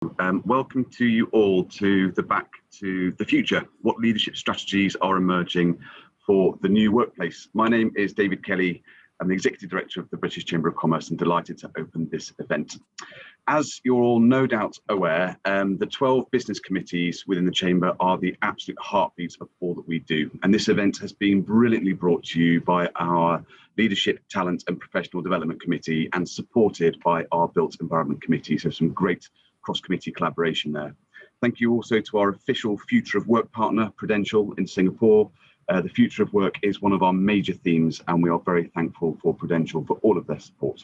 Welcome to you all to the Back to the Future, what leadership strategies are emerging for the new workplace. My name is David Kelly. I'm the Executive Director of the British Chamber of Commerce and delighted to open this event. As you're all no doubt aware, the 12 business committees within the Chamber are the absolute heartbeat of all that we do. And this event has been brilliantly brought to you by our Leadership, Talent and Professional Development Committee and supported by our Built Environment Committee. So some great cross-committee collaboration there. Thank you also to our official Future of Work partner, Prudential in Singapore. The future of work is one of our major themes, and we are very thankful for Prudential for all of their support.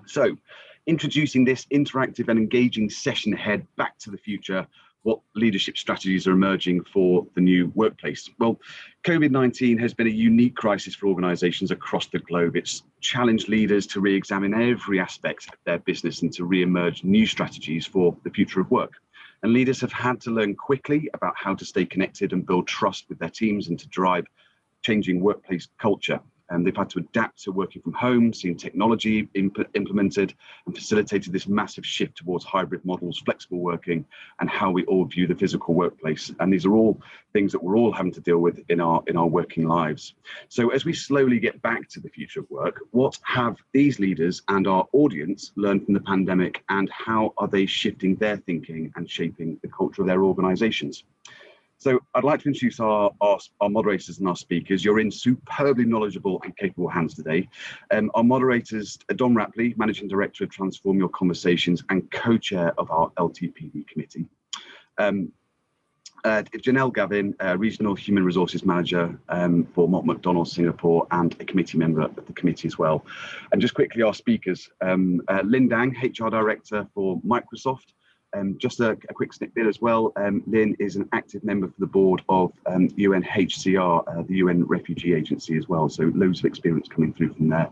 So, introducing this interactive and engaging session ahead, Back to the Future, what leadership strategies are emerging for the new workplace? Well, COVID-19 has been a unique crisis for organisations across the globe. It's challenged leaders to re-examine every aspect of their business and to re-emerge new strategies for the future of work. And leaders have had to learn quickly about how to stay connected and build trust with their teams and to drive changing workplace culture. And they've had to adapt to working from home, seeing technology implemented and facilitated this massive shift towards hybrid models, flexible working, and how we all view the physical workplace. And these are all things that we're all having to deal with in our working lives. So as we slowly get back to the future of work, what have these leaders and our audience learned from the pandemic, and how are they shifting their thinking and shaping the culture of their organizations? So I'd like to introduce our moderators and our speakers. You're in superbly knowledgeable and capable hands today. Our moderators, Don Rapley, Managing Director of Transform Your Conversations and co-chair of our LTPD committee. Janelle Gavin, Regional Human Resources Manager for Mott MacDonald Singapore and a committee member of the committee as well. And just quickly, our speakers, Lynn Dang, HR Director for Microsoft. Just a quick snippet as well, Lynn is an active member for the board of UNHCR, the UN Refugee Agency as well, so loads of experience coming through from there.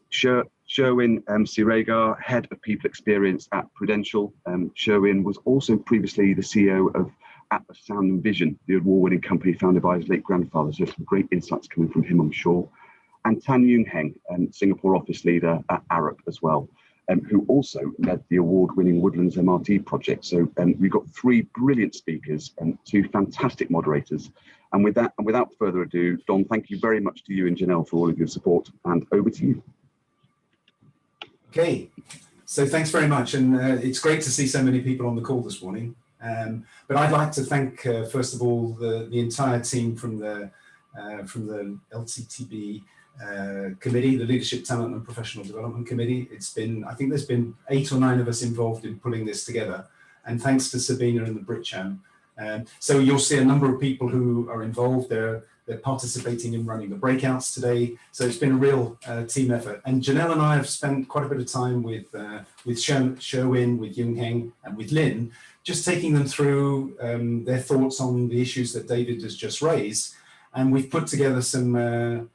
Sherwin Siregar, Head of People Experience at Prudential. Sherwin was also previously the CEO of Atlas Sound and Vision, the award-winning company founded by his late grandfather, so some great insights coming from him, I'm sure. And Tan Yoon Heng, Singapore office leader at Arup as well. Who also led the award-winning Woodlands MRT project. So we've got three brilliant speakers and two fantastic moderators. And with that, and without further ado, Don, thank you very much to you and Janelle for all of your support, and over to you. Okay, so thanks very much. And it's great to see so many people on the call this morning. But I'd like to thank, first of all, the entire team from the LTTB committee, the Leadership, Talent and Professional Development Committee. I think there's been 8 or 9 of us involved in pulling this together, and thanks to Sabina and the BritCham. So you'll see a number of people who are involved. They're participating in running the breakouts today. So it's been a real team effort. And Janelle and I have spent quite a bit of time with Sherwin, with Yoon Heng, and with Lynn, just taking them through their thoughts on the issues that David has just raised. And we've put together some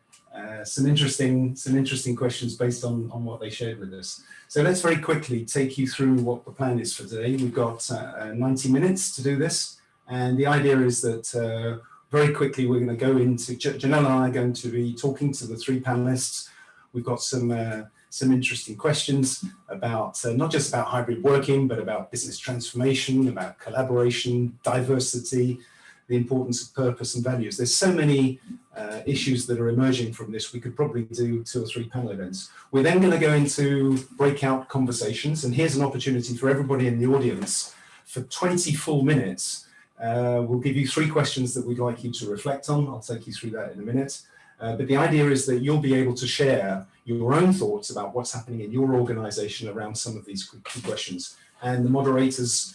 interesting questions based on what they shared with us. So let's very quickly take you through what the plan is for today. We've got 90 minutes to do this. And the idea is that very quickly we're going to go into, Janelle and I are going to be talking to the 3 panelists. We've got some interesting questions about, not just about hybrid working, but about business transformation, about collaboration, diversity, the importance of purpose and values. There's so many issues that are emerging from this. We could probably do 2 or 3 panel events. We're then going to go into breakout conversations, and here's an opportunity for everybody in the audience for 20 full minutes. We'll give you 3 questions that we'd like you to reflect on. I'll take you through that in a minute. But the idea is that you'll be able to share your own thoughts about what's happening in your organization around some of these key questions. And the moderators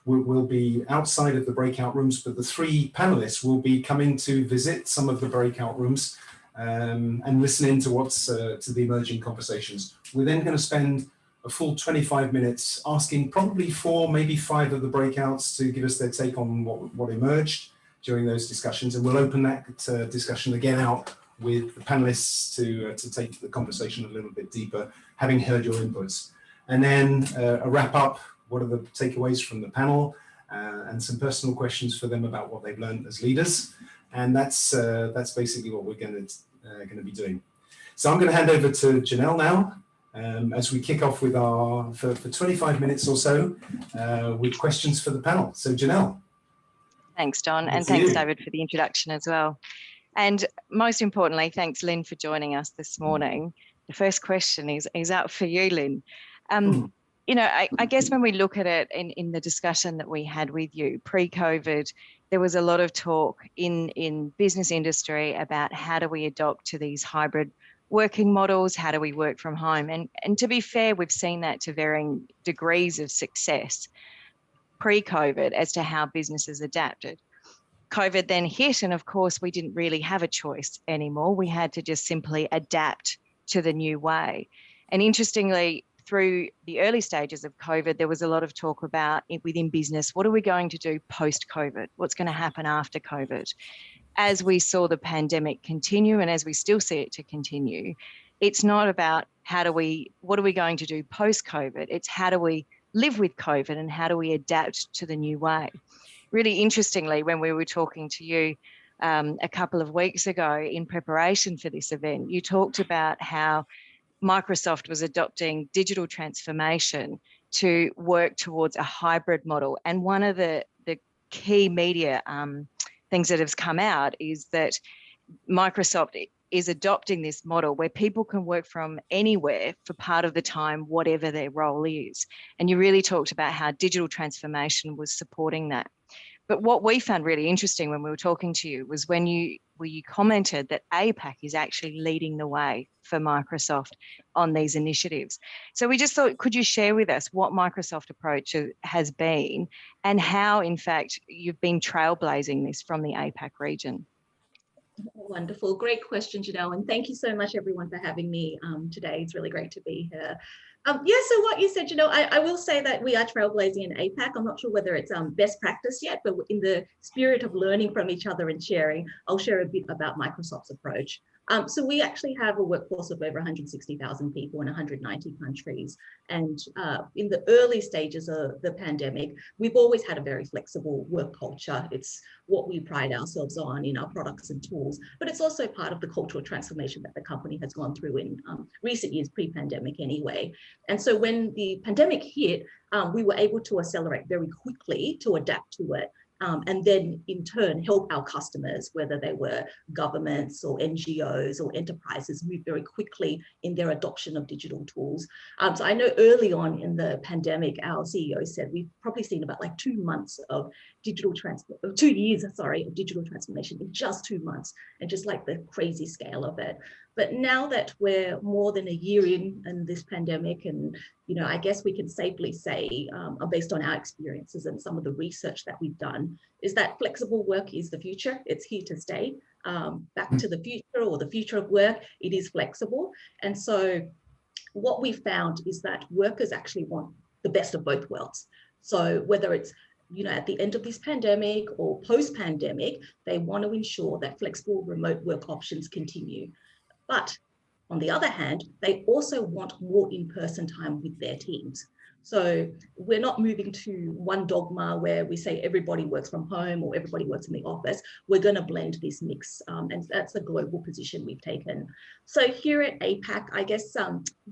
will be outside of the breakout rooms, but the 3 panelists will be coming to visit some of the breakout rooms and listen in to what's to the emerging conversations. We're then going to spend a full 25 minutes asking probably 4, maybe 5 of the breakouts to give us their take on what emerged during those discussions, and we'll open that discussion again out with the panelists to take the conversation a little bit deeper, having heard your inputs. And then a wrap up, what are the takeaways from the panel, and some personal questions for them about what they've learned as leaders. And that's basically what we're going to be doing. So I'm going to hand over to Janelle now, as we kick off with for 25 minutes or so with questions for the panel. So Janelle. Thanks, Don, and thanks, David, for the introduction as well. And most importantly, thanks, Lynn, for joining us this morning. The first question is out for you, Lynn. You know, I guess when we look at it in the discussion that we had with you pre-COVID, there was a lot of talk in business industry about how do we adopt to these hybrid working models, how do we work from home? And to be fair, we've seen that to varying degrees of success pre-COVID as to how businesses adapted. COVID then hit, and of course, we didn't really have a choice anymore. We had to just simply adapt to the new way. And interestingly, through the early stages of COVID, there was a lot of talk about within business, what are we going to do post-COVID? What's going to happen after COVID? As we saw the pandemic continue, and as we still see it to continue, it's not about what are we going to do post-COVID? It's how do we live with COVID and how do we adapt to the new way? Really interestingly, when we were talking to you a couple of weeks ago in preparation for this event, you talked about how Microsoft was adopting digital transformation to work towards a hybrid model. And one of the key media things that has come out is that Microsoft is adopting this model where people can work from anywhere for part of the time, whatever their role is. And you really talked about how digital transformation was supporting that. But what we found really interesting when we were talking to you was when you commented that APAC is actually leading the way for Microsoft on these initiatives. So we just thought, could you share with us what Microsoft approach has been and how, in fact, you've been trailblazing this from the APAC region? Wonderful. Great question, Janelle. And thank you so much, everyone, for having me today. It's really great to be here. Yeah, so what you said, I will say that we are trailblazing in APAC. I'm not sure whether it's best practice yet, but in the spirit of learning from each other and sharing, I'll share a bit about Microsoft's approach. So we actually have a workforce of over 160,000 people in 190 countries. And in the early stages of the pandemic, we've always had a very flexible work culture. It's what we pride ourselves on in our products and tools, but it's also part of the cultural transformation that the company has gone through in recent years, pre-pandemic anyway. And so when the pandemic hit, we were able to accelerate very quickly to adapt to it. And then in turn help our customers, whether they were governments or NGOs or enterprises, move very quickly in their adoption of digital tools. So I know early on in the pandemic, our CEO said we've probably seen about like 2 months of 2 years, sorry, of digital transformation in just 2 months, and just like the crazy scale of it. But now that we're more than a year in this pandemic, and I guess we can safely say, based on our experiences and some of the research that we've done, is that flexible work is the future. It's here to stay. Back to the future, or the future of work, it is flexible. And so what we found is that workers actually want the best of both worlds. So whether it's at the end of this pandemic or post-pandemic, they want to ensure that flexible remote work options continue. But on the other hand, they also want more in-person time with their teams. So we're not moving to one dogma where we say everybody works from home or everybody works in the office. We're going to blend this mix, and that's a global position we've taken. So here at APAC, I guess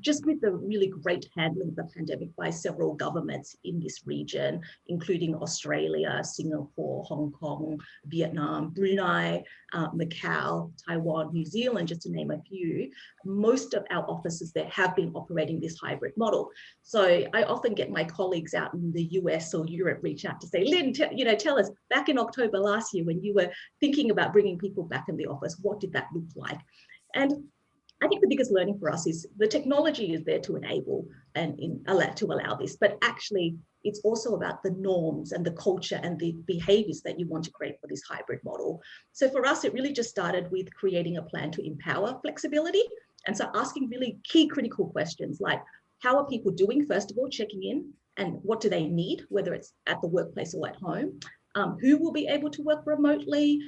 just with the really great handling of the pandemic by several governments in this region, including Australia, Singapore, Hong Kong, Vietnam, Brunei, Macau, Taiwan, New Zealand, just to name a few, most of our offices there have been operating this hybrid model. So I often get my colleagues out in the US or Europe reach out to say, Lynn, tell us, back in October last year when you were thinking about bringing people back in the office, what did that look like? And I think the biggest learning for us is the technology is there to enable and to allow this, but actually it's also about the norms and the culture and the behaviors that you want to create for this hybrid model. So for us, it really just started with creating a plan to empower flexibility. And so asking really key critical questions like, how are people doing, first of all, checking in, and what do they need, whether it's at the workplace or at home? Who will be able to work remotely?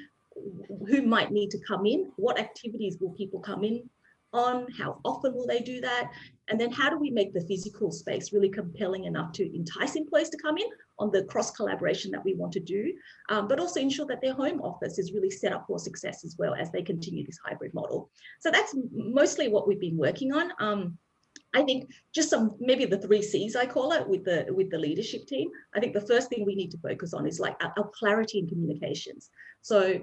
Who might need to come in? What activities will people come in on? How often will they do that? And then how do we make the physical space really compelling enough to entice employees to come in on the cross collaboration that we want to do, but also ensure that their home office is really set up for success as well as they continue this hybrid model. So that's mostly what we've been working on. I think just maybe the 3 C's I call it with the leadership team. I think the first thing we need to focus on is like our clarity in communications. So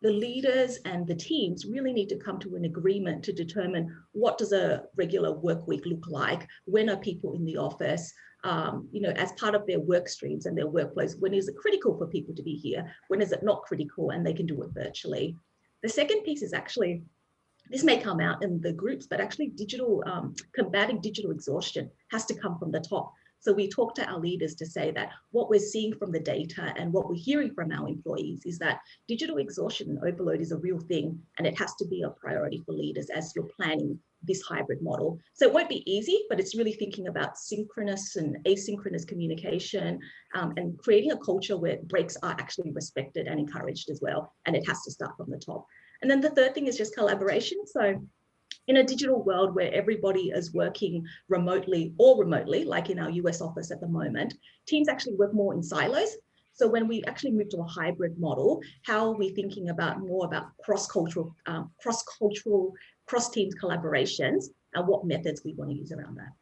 the leaders and the teams really need to come to an agreement to determine what does a regular work week look like, when are people in the office, as part of their work streams and their workflows, when is it critical for people to be here, when is it not critical and they can do it virtually. The second piece is actually, this may come out in the groups, but actually combating digital exhaustion has to come from the top. So we talk to our leaders to say that what we're seeing from the data and what we're hearing from our employees is that digital exhaustion and overload is a real thing, and it has to be a priority for leaders as you're planning this hybrid model. So it won't be easy, but it's really thinking about synchronous and asynchronous communication, and creating a culture where breaks are actually respected and encouraged as well. And it has to start from the top. And then the third thing is just collaboration. So in a digital world where everybody is working remotely, like in our US office at the moment, teams actually work more in silos. So when we actually move to a hybrid model, how are we thinking about more about cross-cultural, cross-teams collaborations, and what methods we want to use around that?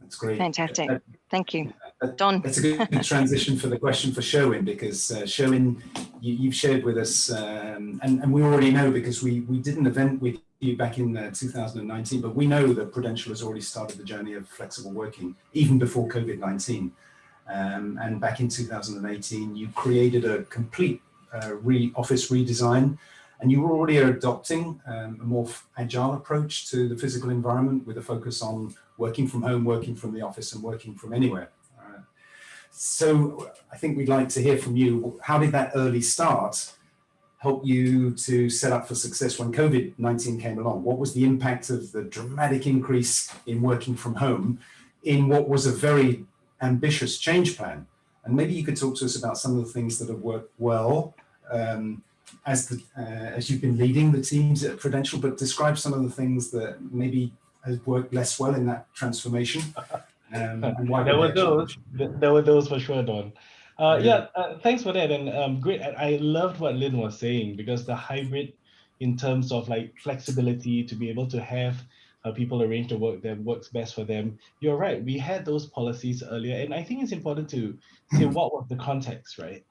That's great. Fantastic. Thank you. Don. That's a good transition for the question for Sherwin, because Sherwin, you've shared with us, and we already know because we did an event with you back in 2019, but we know that Prudential has already started the journey of flexible working even before COVID-19. And back in 2018, you created a complete office redesign, and you were already adopting a more agile approach to the physical environment with a focus on working from home, working from the office, and working from anywhere. So I think we'd like to hear from you. How did that early start help you to set up for success when COVID-19 came along? What was the impact of the dramatic increase in working from home in what was a very ambitious change plan? And maybe you could talk to us about some of the things that have worked well as you've been leading the teams at Prudential, but describe some of the things that maybe has worked less well in that transformation. And why there were those for sure, Don. Thanks for that. And great. I loved what Lynn was saying, because the hybrid in terms of like flexibility to be able to have people arrange the work that works best for them. You're right. We had those policies earlier. And I think it's important to say what was the context, right?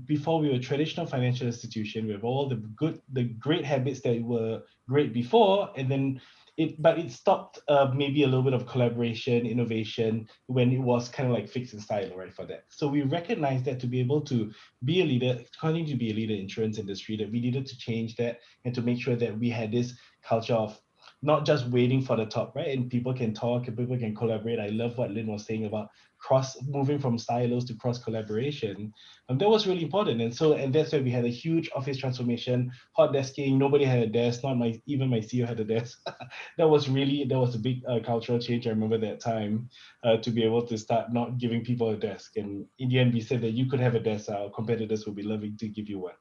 Before we were a traditional financial institution, we have all the great habits that were great before, and then it stopped maybe a little bit of collaboration, innovation, when it was kind of like fixed in style, right, for that. So we recognized that to be able to be a leader, continue to be a leader in the insurance industry, that we needed to change that and to make sure that we had this culture of not just waiting for the top, right? And people can talk and people can collaborate. I love what Lynn was saying about moving from silos to cross collaboration. That was really important. And that's why we had a huge office transformation, hot desking. Nobody had a desk, even my CEO had a desk. That was a big cultural change. I remember that time to be able to start not giving people a desk. And in the end, we said that you could have a desk. Our competitors would be loving to give you one.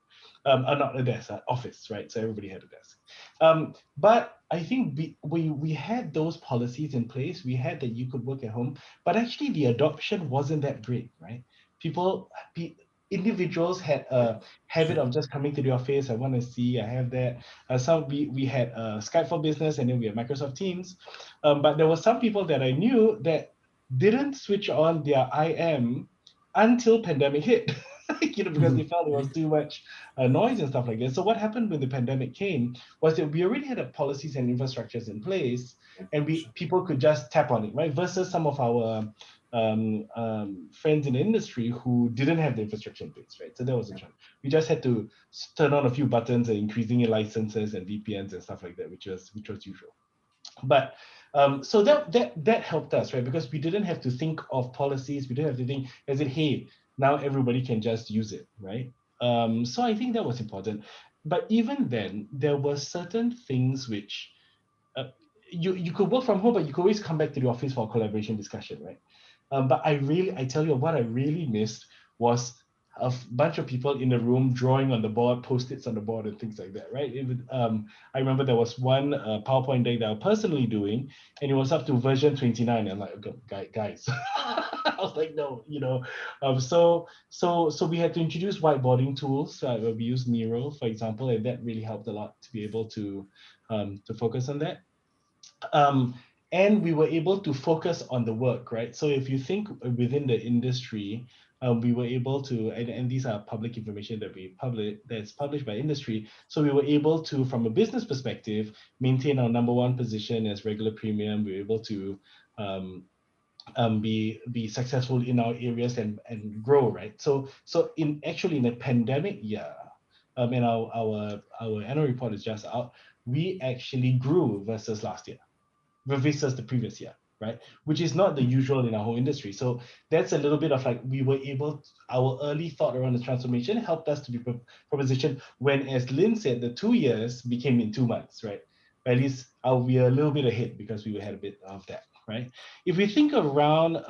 Not a desk, office, right? So everybody had a desk. But I think we had those policies in place. We had that you could work at home, but actually the adoption wasn't that great, right? Individuals had a habit of just coming to the office. I want to see, I have that. We had Skype for Business, and then we had Microsoft Teams. But there were some people that I knew that didn't switch on their IM until pandemic hit. Because they felt there was too much noise and stuff like that. So what happened when the pandemic came was that we already had policies and infrastructures in place, and people could just tap on it, right? Versus some of our friends in the industry who didn't have the infrastructure in place, right? So that was a challenge. We just had to turn on a few buttons and increasing in licenses and VPNs and stuff like that, which was usual. But so that helped us, right? Because we didn't have to think of policies. We didn't have to think as if, hey, now everybody can just use it, right? So I think that was important. But even then, there were certain things which you could work from home, but you could always come back to the office for a collaboration discussion, right? But I tell you what I really missed was a bunch of people in the room drawing on the board, Post-its on the board and things like that, right? I remember there was one PowerPoint deck that I was personally doing, and it was up to version 29. And I'm like, okay, guys, I was like, no, so we had to introduce whiteboarding tools. We used Miro, for example, and that really helped a lot to be able to focus on that. And we were able to focus on the work, right? So if you think within the industry, we were able to, and these are public information that's published by industry. So we were able to, from a business perspective, maintain our #1 position as regular premium. We were able to be successful in our areas and grow, right? So in a pandemic year, and our annual report is just out, we actually grew versus last year, versus the previous year, right? Which is not the usual in our whole industry. So that's a little bit of like, we were able, our early thought around the transformation helped us to be propositioned when, as Lynn said, the 2 years became in 2 months, right? At least we are a little bit ahead because we had a bit of that, right? If we think around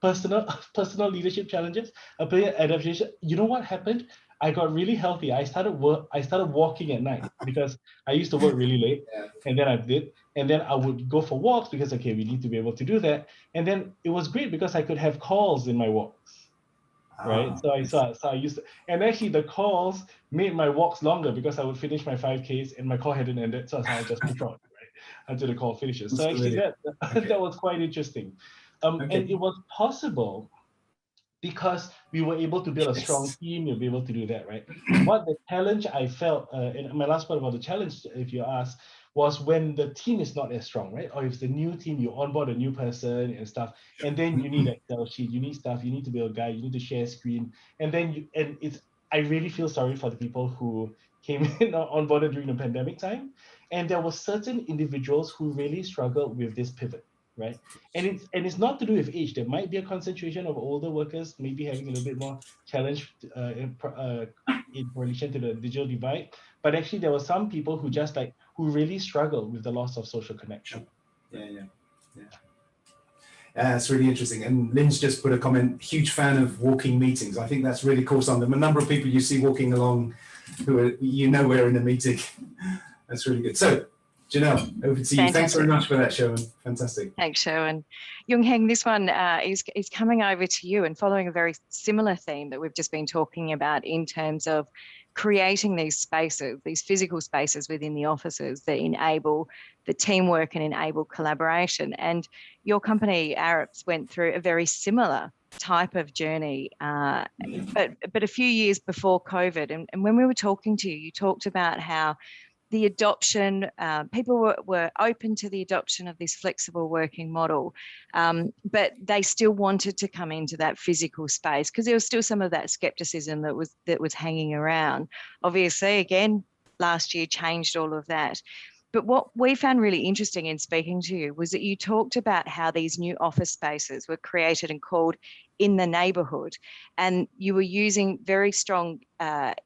personal leadership challenges, adaptation, you know what happened? I got really healthy. I started walking at night because I used to work really late, and then I would go for walks because, okay, we need to be able to do that. And then it was great because I could have calls in my walks, right? So I used to, and actually the calls made my walks longer because I would finish my 5Ks and my call hadn't ended, so I just push on, right, until the call finishes. So actually that was quite interesting. And it was possible because we were able to build a strong team. You'll be able to do that, right? What the challenge I felt, and my last part about the challenge, if you ask, was when the team is not as strong, right? Or if the new team, you onboard a new person and stuff, and then you need an Excel sheet, you need stuff, you need to build a guide, you need to share screen, and then I really feel sorry for the people who came in onboarded during the pandemic time, and there were certain individuals who really struggled with this pivot, right? And it's not to do with age. There might be a concentration of older workers maybe having a little bit more challenge in relation to the digital divide. But actually, there were some people who who really struggled with the loss of social connection. Yeah. It's really interesting. And Lynn's just put a comment, huge fan of walking meetings. I think that's really cool. A number of people you see walking along who are, we're in a meeting. That's really good. So, Janelle, over to you. Fantastic. Thanks very much for that, Sherwin. Fantastic. Thanks, Sherwin. Young Heng, this one is coming over to you and following a very similar theme that we've just been talking about in terms of creating these spaces, these physical spaces within the offices that enable the teamwork and enable collaboration. And your company, Arabs, went through a very similar type of journey, but a few years before COVID. And when we were talking to you, you talked about how the adoption, people were open to the adoption of this flexible working model, but they still wanted to come into that physical space because there was still some of that skepticism that was hanging around. Obviously, again, last year changed all of that. But what we found really interesting in speaking to you was that you talked about how these new office spaces were created and called in the neighborhood, and you were using very strong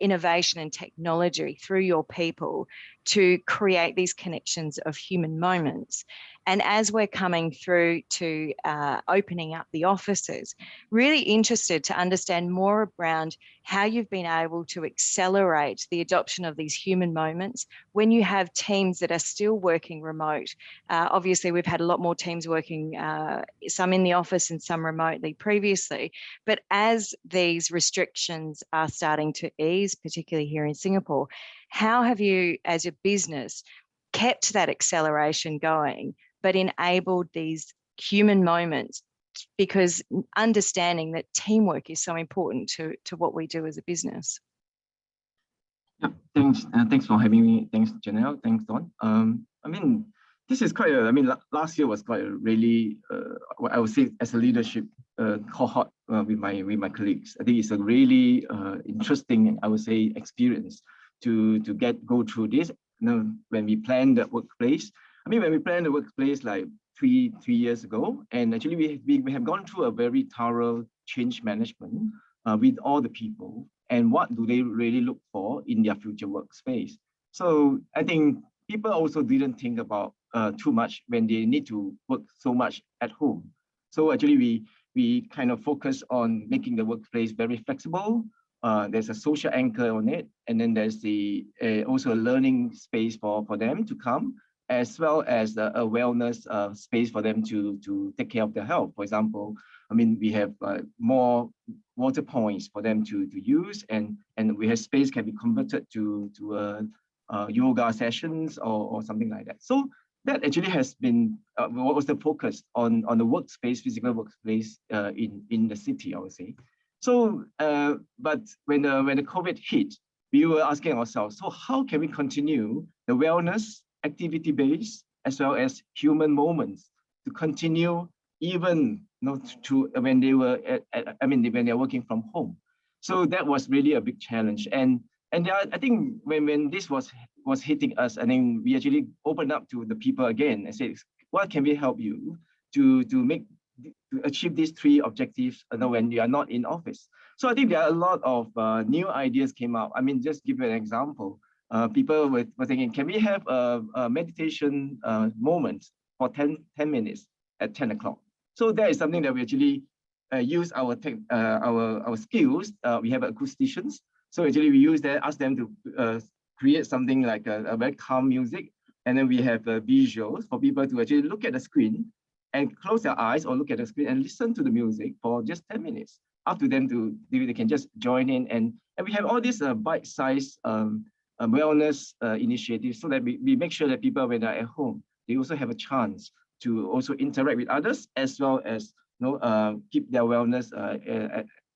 innovation and technology through your people to create these connections of human moments. And as we're coming through to opening up the offices, really interested to understand more around how you've been able to accelerate the adoption of these human moments when you have teams that are still working remote. Obviously, we've had a lot more teams working, some in the office and some remotely previously. But as these restrictions are starting to ease, particularly here in Singapore, how have you, as a business, kept that acceleration going, but enabled these human moments, because understanding that teamwork is so important to what we do as a business? Yeah, thanks for having me. Thanks, Janelle. Thanks, Don. I mean, this is quite last year was quite a really, what I would say as a leadership cohort with my colleagues. I think it's a really interesting, I would say, experience to go through this. When we plan the workplace, when we planned the workplace like three years ago, and actually we have gone through a very thorough change management with all the people, and what do they really look for in their future workspace. So I think people also didn't think about too much when they need to work so much at home. So actually we kind of focus on making the workplace very flexible. There's a social anchor on it, and then there's the also a learning space for them to come, as well as a wellness space for them to take care of their health. For example, we have more water points for them to use, and we have space can be converted to yoga sessions or something like that. So that actually has been what was the focus on the workspace, physical workspace in the city, I would say. So, but when the COVID hit, we were asking ourselves, so how can we continue the wellness, activity-based, as well as human moments to continue even to when they were when they're working from home. So that was really a big challenge. And I think when this was hitting us, I think we actually opened up to the people again and said, what can we help you to achieve these three objectives when you are not in office? So I think there are a lot of new ideas came out. I mean, just give you an example. People were thinking, can we have a meditation moment for 10 minutes at 10 o'clock? So that is something that we actually use our skills. We have acousticians. So actually we use that, ask them to create something like a very calm music. And then we have visuals for people to actually look at the screen and close their eyes or look at the screen and listen to the music for just 10 minutes. Up to them they can just join in. And we have all these bite-sized wellness initiatives so that we make sure that people, when they're at home, they also have a chance to also interact with others, as well as keep their wellness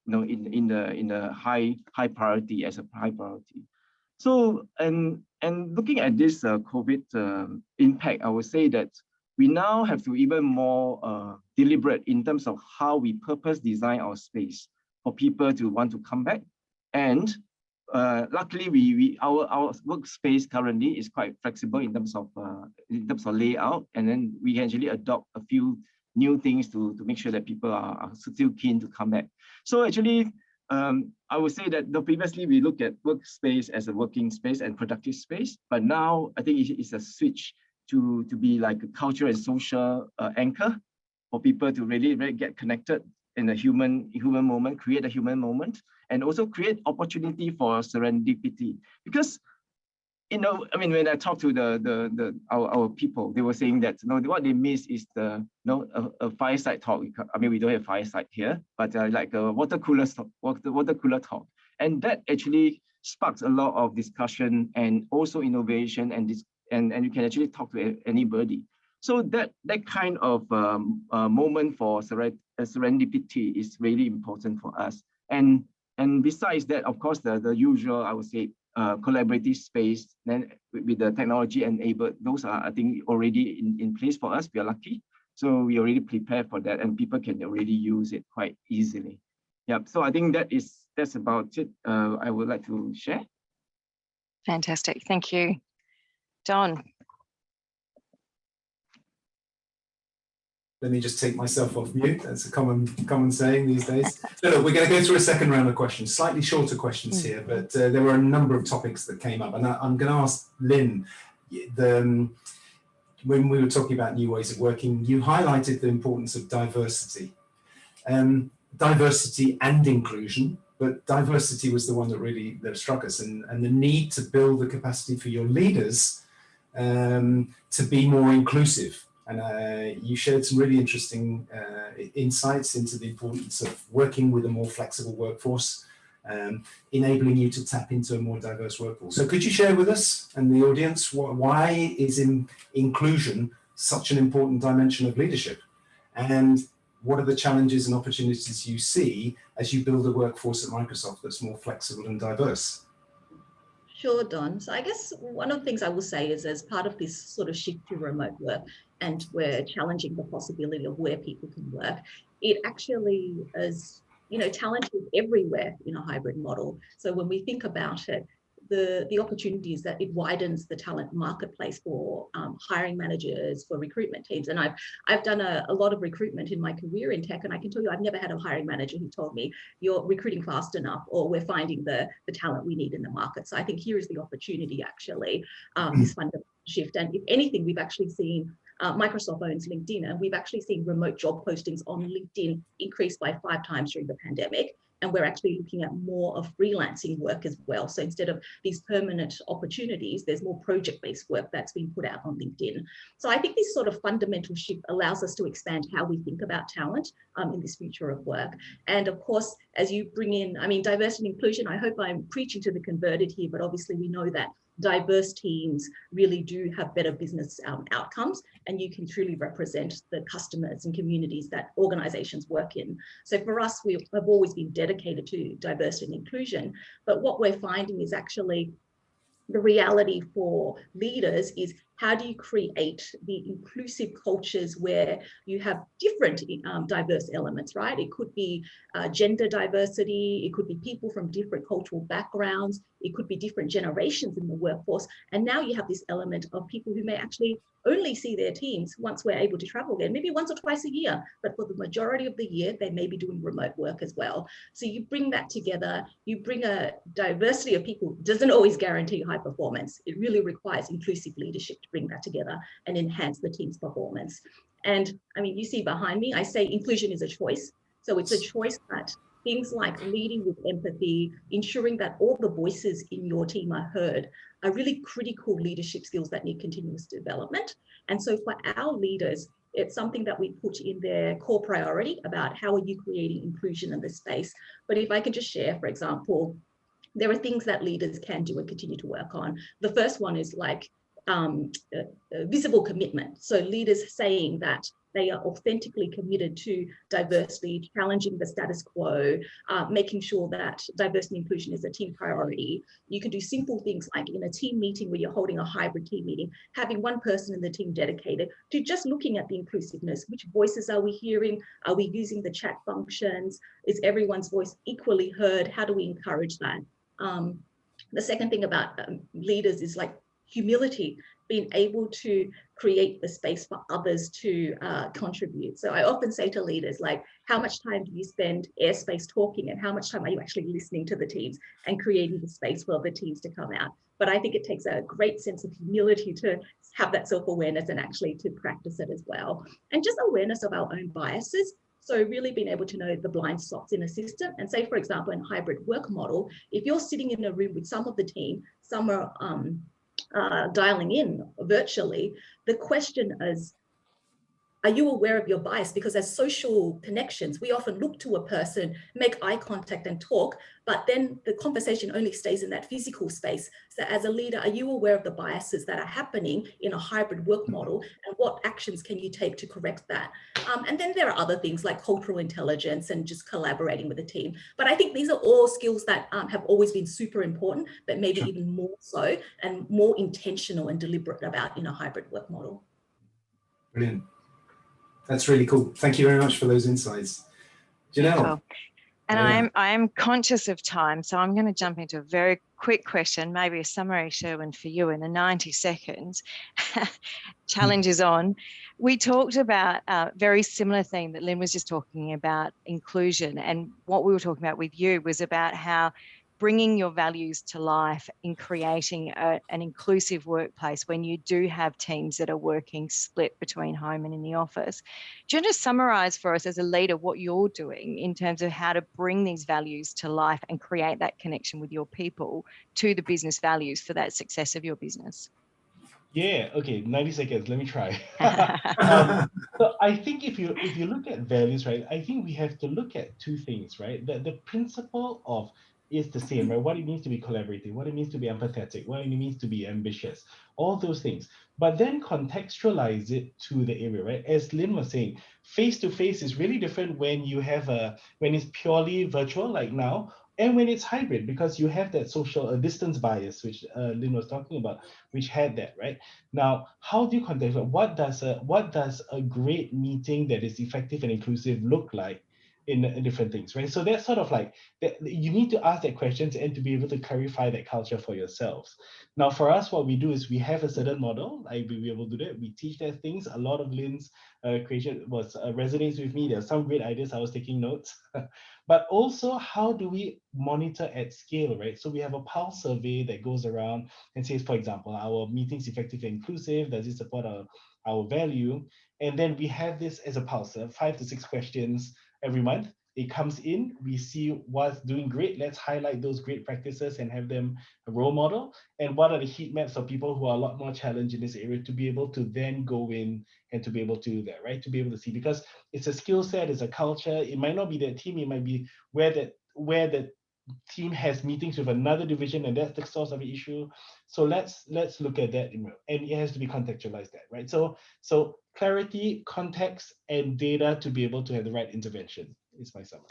in the high priority, as a high priority. So and looking at this COVID impact, I would say that we now have to even more deliberate in terms of how we purpose design our space for people to want to come back. And luckily, our workspace currently is quite flexible in terms of layout, and then we can actually adopt a few new things to make sure that people are still keen to come back. So actually, I would say that previously we looked at workspace as a working space and productive space, but now I think it's a switch to be like a cultural and social anchor for people to really get connected in a human moment, create a human moment, and also create opportunity for serendipity. Because when I talk to our people, they were saying that what they miss is a fireside talk. I mean, we don't have fireside here, but like a water cooler talk, and that actually sparks a lot of discussion and also innovation, and you can actually talk to anybody. So that kind of moment for serendipity is really important for us. And besides that, of course, the usual, I would say, collaborative space, then with the technology enabled, those are, I think, already in place for us. We are lucky. So we already prepared for that, and people can already use it quite easily. Yeah, so I think that's about it. I would like to share. Fantastic, thank you. Don. Let me just take myself off mute. That's a common saying these days. So look, we're going to go through a second round of questions, slightly shorter questions here, but there were a number of topics that came up. And I'm going to ask Lynn, when we were talking about new ways of working, you highlighted the importance of diversity. Diversity and inclusion, but diversity was the one that struck us, and the need to build the capacity for your leaders to be more inclusive. And you shared some really interesting insights into the importance of working with a more flexible workforce, enabling you to tap into a more diverse workforce. So could you share with us and the audience why is inclusion such an important dimension of leadership? And what are the challenges and opportunities you see as you build a workforce at Microsoft that's more flexible and diverse? Sure, Don. So I guess one of the things I will say is, as part of this sort of shift to remote work, and we're challenging the possibility of where people can work, it actually is, talent is everywhere in a hybrid model. So when we think about it, the opportunities that it widens the talent marketplace for hiring managers, for recruitment teams. And I've done a lot of recruitment in my career in tech, and I can tell you I've never had a hiring manager who told me you're recruiting fast enough, or we're finding the talent we need in the market. So I think here is the opportunity, actually, this fundamental shift. And if anything, we've actually seen Microsoft owns LinkedIn, and we've actually seen remote job postings on LinkedIn increase by 5 times during the pandemic. And we're actually looking at more of freelancing work as well. So instead of these permanent opportunities, there's more project-based work that's been put out on LinkedIn. So I think this sort of fundamental shift allows us to expand how we think about talent in this future of work. And of course, as you bring in, diversity and inclusion, I hope I'm preaching to the converted here, but obviously we know that diverse teams really do have better business outcomes, and you can truly represent the customers and communities that organizations work in. So for us, we have always been dedicated to diversity and inclusion, but what we're finding is actually the reality for leaders is, how do you create the inclusive cultures where you have different diverse elements, right? It could be gender diversity, it could be people from different cultural backgrounds, it could be different generations in the workforce. And now you have this element of people who may actually only see their teams once we're able to travel there, maybe once or twice a year, but for the majority of the year, they may be doing remote work as well. So you bring that together, you bring a diversity of people, doesn't always guarantee high performance. It really requires inclusive leadership to bring that together and enhance the team's performance. And I mean, you see behind me, I say inclusion is a choice. So it's a choice that things like leading with empathy, ensuring that all the voices in your team are heard, are really critical leadership skills that need continuous development. And so for our leaders, it's something that we put in their core priority about how are you creating inclusion in this space. But if I can just share, for example, there are things that leaders can do and continue to work on. The first one is like visible commitment. So leaders saying that they are authentically committed to diversity, challenging the status quo, making sure that diversity and inclusion is a team priority. You can do simple things like in a team meeting where you're holding a hybrid team meeting, having one person in the team dedicated to just looking at the inclusiveness. Which voices are we hearing? Are we using the chat functions? Is everyone's voice equally heard? How do we encourage that? The second thing about leaders is like humility, being able to create the space for others to contribute. So I often say to leaders, like, how much time do you spend airspace talking, and how much time are you actually listening to the teams and creating the space for the teams to come out? But I think it takes a great sense of humility to have that self-awareness and actually to practice it as well. And just awareness of our own biases. So really being able to know the blind spots in a system, and say, for example, in hybrid work model, if you're sitting in a room with some of the team, some are dialing in virtually, the question is, are you aware of your bias? Because as social connections, we often look to a person, make eye contact and talk, but then the conversation only stays in that physical space. So as a leader, are you aware of the biases that are happening in a hybrid work model, and what actions can you take to correct that? And then there are other things like cultural intelligence and just collaborating with the team. But I think these are all skills that have always been super important, but maybe even more so and more intentional and deliberate about in a hybrid work model. Brilliant. That's really cool. Thank you very much for those insights. Janelle. Cool. And I am conscious of time, so I'm going to jump into a very quick question, maybe a summary, Sherwin, for you in a 90 seconds. Challenge is on. We talked about a very similar thing that Lynn was just talking about, inclusion. And what we were talking about with you was about how bringing your values to life in creating an inclusive workplace when you do have teams that are working split between home and in the office. Do you want to summarize for us as a leader what you're doing in terms of how to bring these values to life and create that connection with your people to the business values for that success of your business? Yeah, okay, 90 seconds, let me try. So I think if you look at values, right, I think we have to look at two things, right? The principle of is the same, right? What it means to be collaborative, what it means to be empathetic, what it means to be ambitious, all those things. But then contextualize it to the area, right? As Lynn was saying, face-to-face is really different when you have when it's purely virtual like now, and when it's hybrid, because you have that social distance bias, which Lynn was talking about, which had that, right? Now, how do you contextualize? What does a great meeting that is effective and inclusive look like in different things, right? So that's sort of like, you need to ask that questions and to be able to clarify that culture for yourselves. Now, for us, what we do is we have a certain model. We'll be able to do that. We teach that things. A lot of Lynn's creation was resonates with me. There are some great ideas. I was taking notes. But also, how do we monitor at scale, right? So we have a pulse survey that goes around and says, for example, our meetings effective and inclusive? Does it support our value? And then we have this as a pulse, 5 to 6 questions every month. It comes in, we see what's doing great. Let's highlight those great practices and have them a role model. And what are the heat maps of people who are a lot more challenged in this area to be able to then go in and to be able to do that, right? To be able to see, because it's a skill set, it's a culture. It might not be that team, it might be where that team has meetings with another division and that's the source of the issue. So let's look at that, and it has to be contextualized, that right. So clarity, context, and data to be able to have the right intervention is my summary.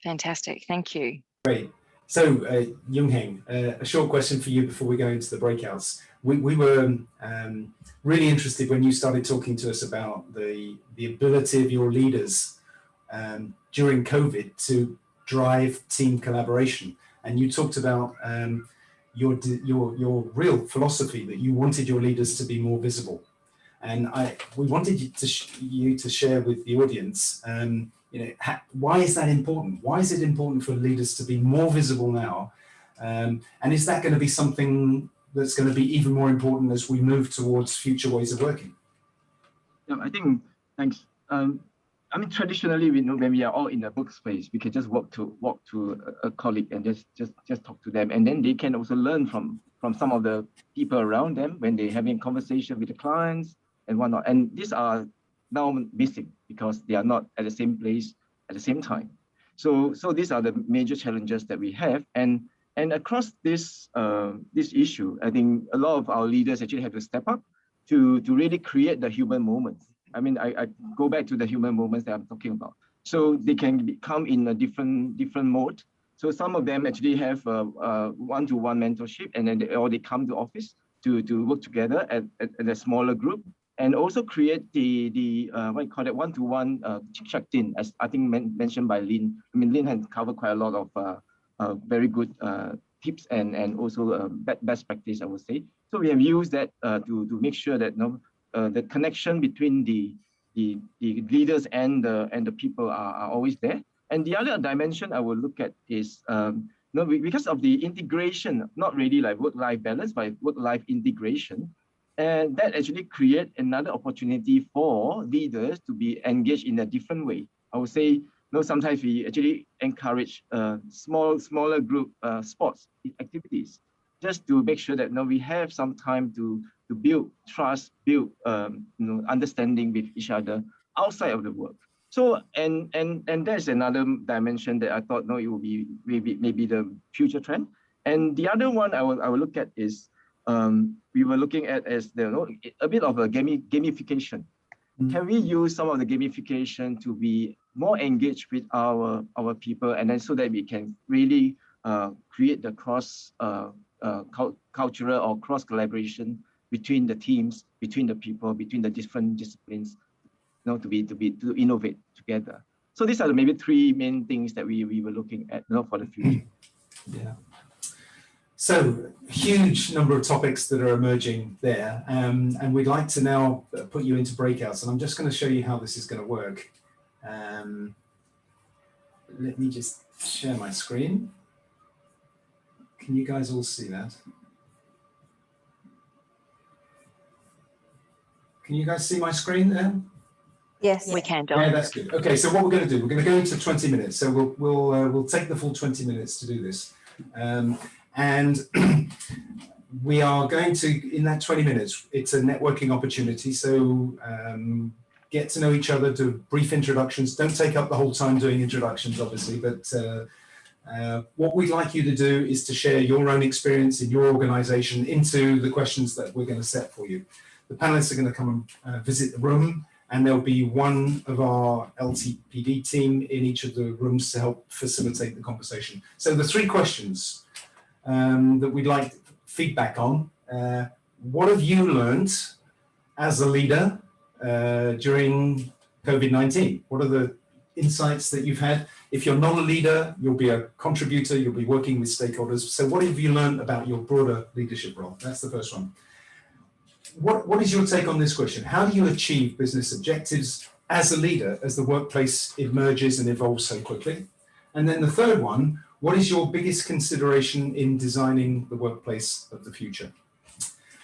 Fantastic, thank you. Great. So, Yung Heng, a short question for you before we go into the breakouts. We were really interested when you started talking to us about the ability of your leaders during COVID to drive team collaboration. And you talked about your real philosophy that you wanted your leaders to be more visible. And we wanted you to share with the audience, why is that important? Why is it important for leaders to be more visible now? And is that going to be something that's going to be even more important as we move towards future ways of working? Yeah, I think, thanks. I mean, traditionally, we know when we are all in a workspace, we can just walk to a colleague and just talk to them, and then they can also learn from some of the people around them when they're having a conversation with the clients and whatnot. And these are now missing because they are not at the same place at the same time. So these are the major challenges that we have, and across this issue, I think a lot of our leaders actually have to step up to really create the human moments. I mean, I go back to the human moments that I'm talking about. So they can come in a different mode. So some of them actually have one-to-one mentorship, and then they come to office to work together at a smaller group, and also create the what you call it, one-to-one check-in, as I think mentioned by Lynn. I mean, Lynn has covered quite a lot of very good tips and also best practice, I would say. So we have used that to make sure that the connection between the leaders and the people are always there. And the other dimension I will look at is because of the integration, not really like work-life balance, but work-life integration, and that actually create another opportunity for leaders to be engaged in a different way. I would say, sometimes we actually encourage smaller group sports activities, just to make sure that we have some time to build trust, build understanding with each other outside of the work. So and there's another dimension that I thought it will be maybe the future trend. And the other one I will look at is we were looking at as a bit of a gamification. Can we use some of the gamification to be more engaged with our people, and then so that we can really create the cross cultural or cross collaboration between the teams, between the people, between the different disciplines, to innovate together. So these are maybe three main things that we were looking at for the future. Yeah. So huge number of topics that are emerging there, and we'd like to now put you into breakouts. And I'm just going to show you how this is going to work. Let me just share my screen. Can you guys all see that? Can you guys see my screen there? Yes, we can, Don. Yeah, that's good. Okay, so what we're going to do, we're going to go into 20 minutes. So we'll take the full 20 minutes to do this. And we are going to, in that 20 minutes, it's a networking opportunity. So get to know each other, do brief introductions. Don't take up the whole time doing introductions, obviously, but what we'd like you to do is to share your own experience in your organization into the questions that we're going to set for you. The panelists are going to come and visit the room, and there'll be one of our LTPD team in each of the rooms to help facilitate the conversation. So the three questions that we'd like feedback on: what have you learned as a leader during COVID-19? What are the insights that you've had? If you're not a leader, you'll be a contributor, you'll be working with stakeholders. So what have you learned about your broader leadership role? That's the first one. What is your take on this question? How do you achieve business objectives as a leader as the workplace emerges and evolves so quickly? And then the third one, what is your biggest consideration in designing the workplace of the future?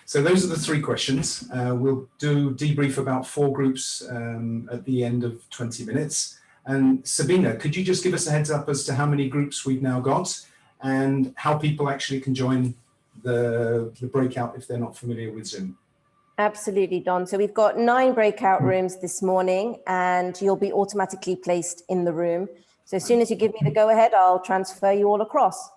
So those are the three questions. We'll do debrief about 4 groups at the end of 20 minutes. And Sabina, could you just give us a heads up as to how many groups we've now got and how people actually can join the breakout if they're not familiar with Zoom? Absolutely, Don. So we've got 9 breakout rooms this morning, and you'll be automatically placed in the room. So as soon as you give me the go ahead, I'll transfer you all across.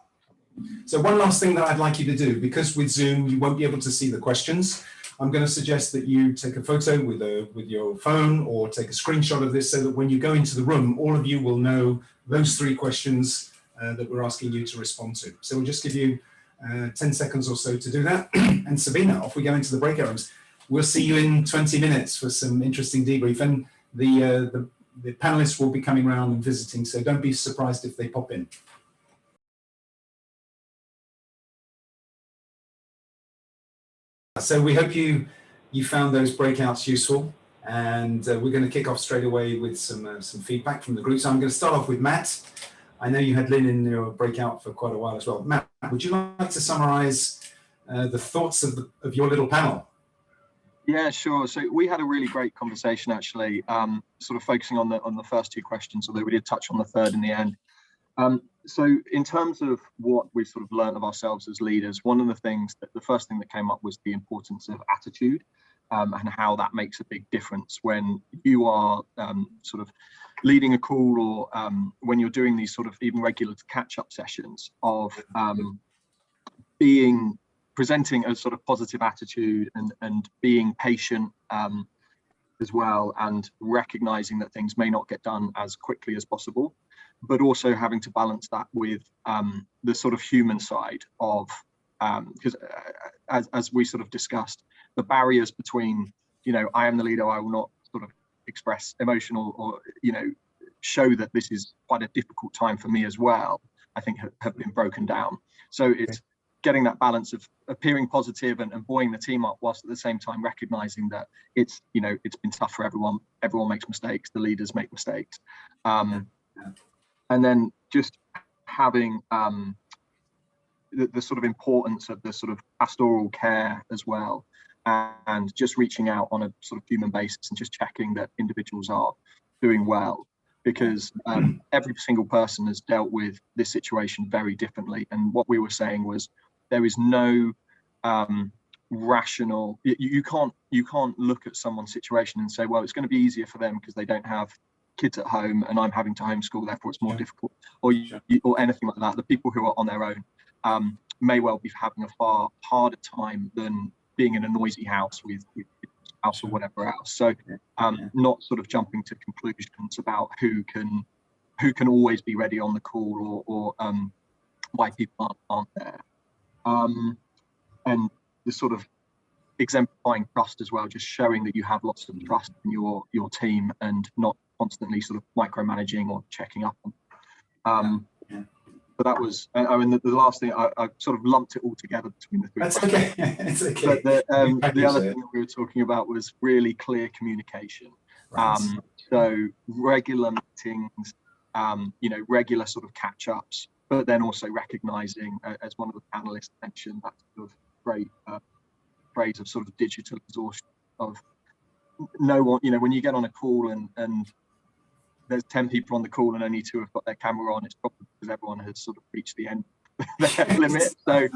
So one last thing that I'd like you to do, because with Zoom, you won't be able to see the questions. I'm going to suggest that you take a photo with your phone or take a screenshot of this so that when you go into the room, all of you will know those 3 questions that we're asking you to respond to. So we'll just give you 10 seconds or so to do that. And Sabina, off we go into the breakout rooms. We'll see you in 20 minutes for some interesting debrief. And the panelists will be coming around and visiting, so don't be surprised if they pop in. So we hope you found those breakouts useful, and we're going to kick off straight away with some feedback from the group. So I'm going to start off with Matt. I know you had Lynn in your breakout for quite a while as well. Matt, would you like to summarize the thoughts of your little panel? Yeah, sure. So we had a really great conversation, actually, sort of focusing on the first 2 questions, although we did touch on the third in the end. So in terms of what we've sort of learned of ourselves as leaders, one of the things that the first thing that came up was the importance of attitude, and how that makes a big difference when you are sort of leading a call, or when you're doing these sort of even regular catch-up sessions of presenting a sort of positive attitude and being patient as well, and recognizing that things may not get done as quickly as possible, but also having to balance that with the sort of human side of, because as we sort of discussed, the barriers between, I am the leader, I will not sort of express emotional or, show that this is quite a difficult time for me as well, I think have been broken down. So it's getting that balance of appearing positive and buoying the team up, whilst at the same time recognizing that it's been tough for everyone. Everyone makes mistakes, the leaders make mistakes. And then just having the sort of importance of the sort of pastoral care as well, and just reaching out on a sort of human basis and just checking that individuals are doing well, because every single person has dealt with this situation very differently. And what we were saying was, there is no rational, you can't look at someone's situation and say, well, it's going to be easier for them because they don't have kids at home and I'm having to homeschool, therefore it's more difficult, or anything like that. The people who are on their own may well be having a far harder time than being in a noisy house with house or whatever else. So not sort of jumping to conclusions about who can always be ready on the call, or why people aren't there. And the sort of exemplifying trust as well, just showing that you have lots of trust in your team and not constantly sort of micromanaging or checking up on. But that was, I mean, the last thing, I sort of lumped it all together between the 3. That's okay. It's okay. But the other thing that we were talking about was really clear communication. Right. So regular meetings, regular sort of catch-ups, but then also recognizing, as one of the panelists mentioned, that sort of great phrase of sort of digital exhaustion, of no one, when you get on a call and there's 10 people on the call and only 2 have got their camera on, it's probably because everyone has sort of reached the end of their limit. So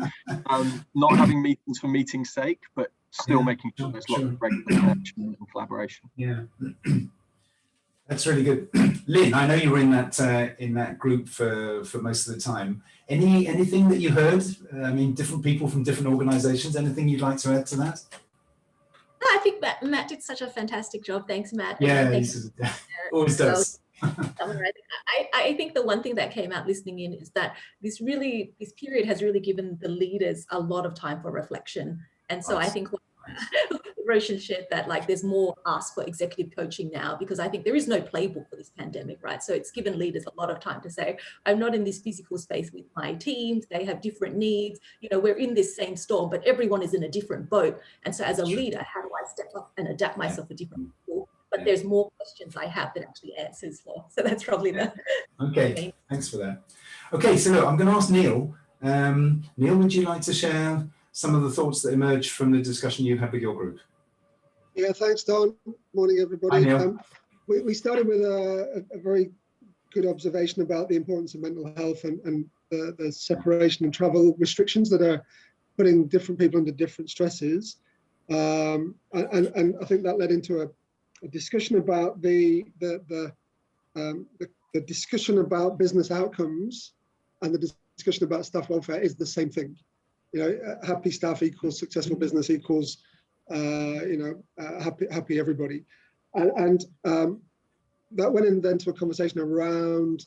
not having meetings for meeting's sake, but still making sure there's lots of regular connection and collaboration. Yeah. That's really good. Lynn, I know you were in that group for most of the time. Anything that you heard? I mean, different people from different organizations. Anything you'd like to add to that? No, I think Matt did such a fantastic job. Thanks, Matt. Yeah, he always does. I think the one thing that came out listening in is that this period has really given the leaders a lot of time for reflection. And so I think Roshan shared that, like, there's more ask for executive coaching now, because I think there is no playbook for this pandemic, right? So it's given leaders a lot of time to say, I'm not in this physical space with my teams, they have different needs, we're in this same storm, but everyone is in a different boat. And so as a leader, how do I step up and adapt myself for different people? But there's more questions I have than actually answers for. So that's probably the okay. Thanks for that. Okay, so look, I'm going to ask Neil. Neil, would you like to share some of the thoughts that emerged from the discussion you had with your group? Yeah, thanks, Don. Morning, everybody. We started with a very good observation about the importance of mental health and the separation and travel restrictions that are putting different people under different stresses. And I think that led into a discussion about the the discussion about business outcomes and the discussion about staff welfare is the same thing. You know, happy staff equals successful business equals, happy everybody. And that went into a conversation around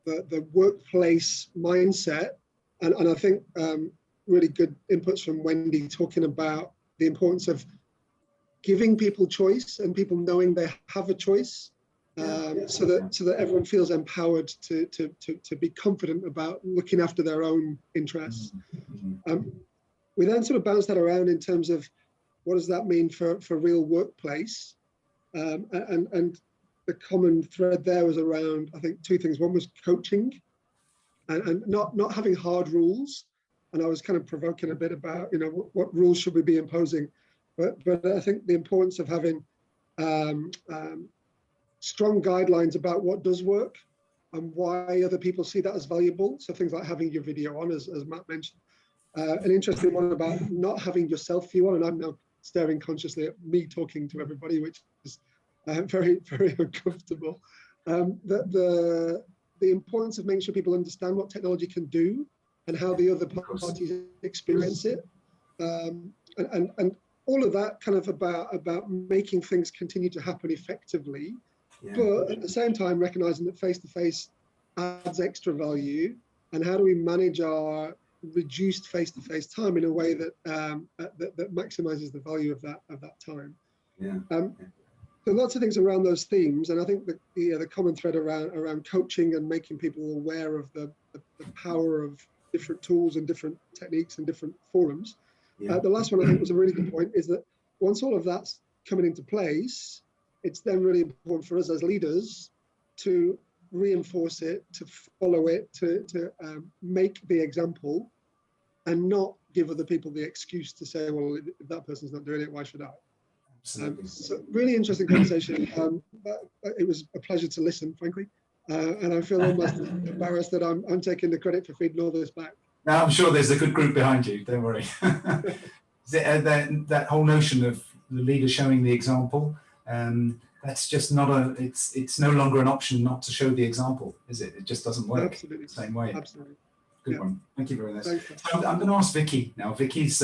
the workplace mindset. And I think really good inputs from Wendy talking about the importance of giving people choice and people knowing they have a choice, so that everyone feels empowered to be confident about looking after their own interests. We then sort of bounce that around in terms of what does that mean for real workplace, and the common thread there was around, I think, two things. One was coaching and not having hard rules. And I was kind of provoking a bit about, you know, what rules should we be imposing? But I think the importance of having strong guidelines about what does work and why other people see that as valuable. So things like having your video on, as Matt mentioned. An interesting one about not having your self-view on, and I'm now staring consciously at me talking to everybody, which is very, very uncomfortable. The importance of making sure people understand what technology can do and how the other parties experience it. And all of that kind of about making things continue to happen effectively, but at the same time recognizing that face-to-face adds extra value, and how do we manage our reduced face-to-face time in a way that that maximizes the value of that time. So lots of things around those themes, and I think that the common thread around coaching and making people aware of the power of different tools and different techniques and different forums. The last one I think was a really good point, is that once all of that's coming into place, it's then really important for us as leaders to reinforce it, to follow it, to make the example, and not give other people the excuse to say, well, if that person's not doing it, why should I? So really interesting conversation. It was a pleasure to listen, frankly. And I feel almost embarrassed that I'm taking the credit for feeding all this back. No, I'm sure there's a good group behind you, don't worry. That whole notion of the leader showing the example, that's just not it's no longer an option not to show the example, is it? It just doesn't work. Absolutely. The same way. Absolutely. Good one. Thank you very much. Thanks. I'm going to ask Vicky now. Vicky's